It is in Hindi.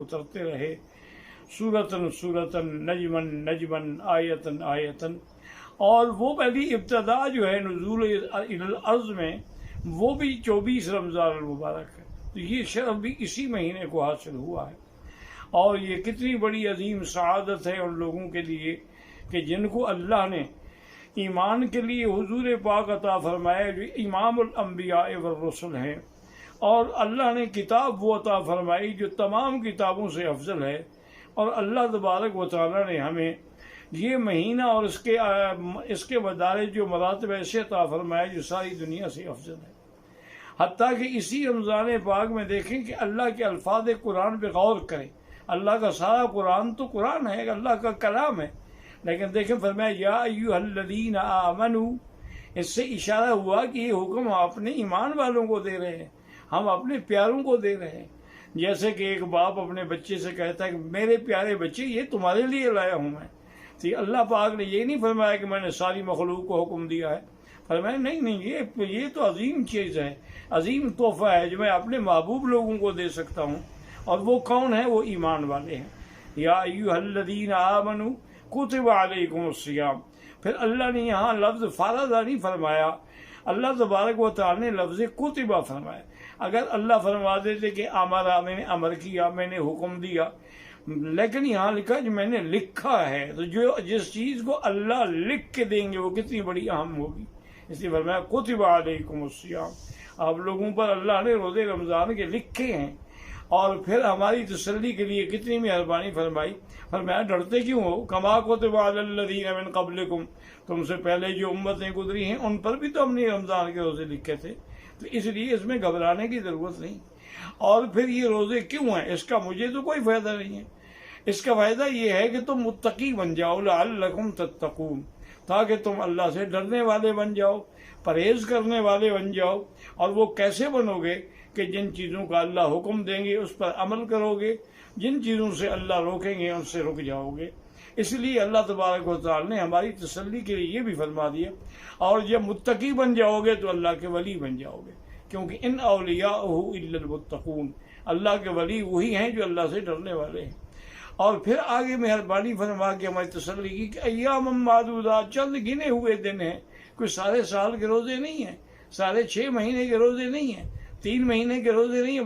उतरते रहे, सूरतन सूरतन, नजमन नजमन, आयतन आयतन। और वो पहली इब्तदा जो है नुज़ूल इलल अर्ज़ में, वो भी 24 रमज़ान मुबारक है। तो ये शरफ भी इसी महीने को हासिल हुआ है। और ये कितनी बड़ी अजीम सआदत है उन लोगों के लिए कि जिनको अल्लाह ने ईमान के लिए हुजूर पाक अता फरमाया जो इमामुल अंबिया व रसूल हैं, और अल्लाह ने किताब वो अता फरमाई जो तमाम किताबों से अफजल है। और अल्लाह तबारक व तआला ने हमें ये महीना और इसके मदारिज जो मरातब ऐसे अता फरमाया जो सारी दुनिया से अफजल है। हत्ता कि इसी रमज़ान पाक में देखें कि अल्लाह के अल्फाज कुरान पे गौर करें। अल्लाह का सारा कुरान तो कुरान है, अल्लाह का कलाम है, लेकिन देखें फरमाया या अय्युहल्लज़ीना आमनू। इससे इशारा हुआ कि ये हुक्म हम अपने ईमान वालों को दे रहे हैं, हम अपने प्यारों को दे रहे हैं। जैसे कि एक बाप अपने बच्चे से कहता है कि मेरे प्यारे बच्चे ये तुम्हारे लिए लाया हूँ मैं। तो अल्लाह पाक ने ये नहीं फरमाया कि मैंने सारी मखलूक को हुक्म दिया है, फरमाया नहीं नहीं, ये तो अजीम चीज़ है, अजीम तोहफा है जो मैं अपने महबूब लोगों को दे सकता हूँ। और वो कौन है? वो ईमान वाले हैं। या अय्युहल्लज़ीना आमनू कुतिबा अलैकुमुस्सियाम। फिर अल्लाह ने यहाँ लफ्ज़ फ़रज़ नहीं फरमाया, अल्लाह तबारक व तआला ने लफ्ज़ कुतिबा फरमाया। अगर अल्लाह फरमा देते कि अमरा, मैंने अमर किया, मैंने हुक्म दिया, लेकिन यहाँ लिखा जो मैंने लिखा है, तो जो जिस चीज़ को अल्लाह लिख के देंगे वो कितनी बड़ी अहम होगी। इसलिए फरमाया कुतिबा अलैकुमुस्सियाम, आप लोगों पर अल्लाह ने रोज़े रमज़ान के लिखे हैं। और फिर हमारी तसल्ली के लिए कितनी मेहरबानी फरमाई, फरमाया डरते क्यों हो? कमा कुतिबा अलल्लज़ीना मिन क़ब्लिकुम, तुमसे पहले जो उम्मतें गुजरी हैं उन पर भी तो हमने रमज़ान के रोज़े लिखे थे, तो इसलिए इसमें घबराने की ज़रूरत नहीं। और फिर ये रोज़े क्यों हैं? इसका मुझे तो कोई फ़ायदा नहीं है। इसका फ़ायदा ये है कि तुम मुत्तकी बन जाओ, लअल्लकुम तत्तकून, ताकि तुम अल्लाह से डरने वाले बन जाओ, परहेज़ करने वाले बन जाओ। और वो कैसे बनोगे कि जिन चीज़ों का अल्लाह हुक्म देंगे उस पर अमल करोगे, जिन चीज़ों से अल्लाह रोकेंगे उनसे रुक जाओगे। इसलिए अल्लाह तबारक व तआला ने हमारी तसल्ली के लिए ये भी फरमा दिया, और जब मुत्तकी बन जाओगे तो अल्लाह के वली बन जाओगे, क्योंकि इन औलियाहु इल्लल मुत्तकून, अल्लाह के वली वही हैं जो अल्लाह से डरने वाले हैं। और फिर आगे मेहरबानी फरमा के हमारी तसल्ली की कि अय्याम मादूदात, चंद गिने हुए दिन हैं, कोई सारे साल के रोज़े नहीं हैं, सारे 6 महीने के रोज़े नहीं हैं, 3 महीने के रोज़े नहीं है।